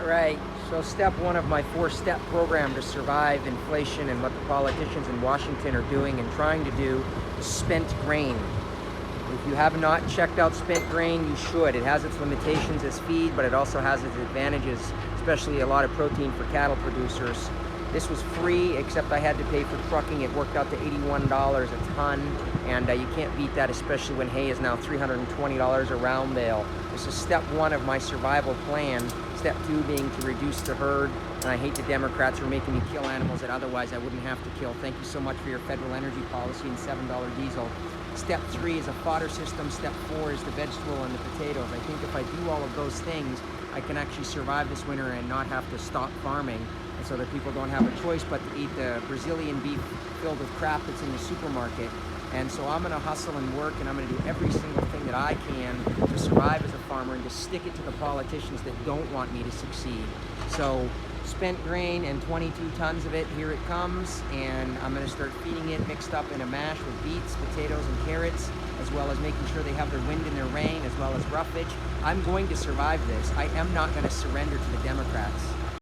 Right. So step one of my four-step program to survive inflation and what the politicians in Washington are doing and trying to do is spent grain. If you have not checked out spent grain, you should. It has its limitations as feed, but it also has its advantages, especially a lot of protein for cattle producers. This was free, except I had to pay for trucking. It worked out to $81 a ton, and you can't beat that, especially when hay is now $320 a round bale. This is step one of my survival plan. Step two being to reduce the herd, and I hate the Democrats for making me kill animals that otherwise I wouldn't have to kill. Thank you so much for your federal energy policy and $7 diesel. Step three is a fodder system. Step four is the vegetable and the potatoes. I think if I do all of those things, I can actually survive this winter and not have to stop farming, and so that people don't have a choice but to eat the Brazilian beef filled with crap that's in the supermarket. And so I'm going to hustle and work, and I'm going to do every single thing that I can to survive as a farmer and to stick it to the politicians that don't want me to succeed. So spent grain and 22 tons of it, here it comes, and I'm going to start feeding it mixed up in a mash with beets, potatoes, and carrots, as well as making sure they have their wind and their rain, as well as roughage. I'm going to survive this. I am not going to surrender to the Democrats.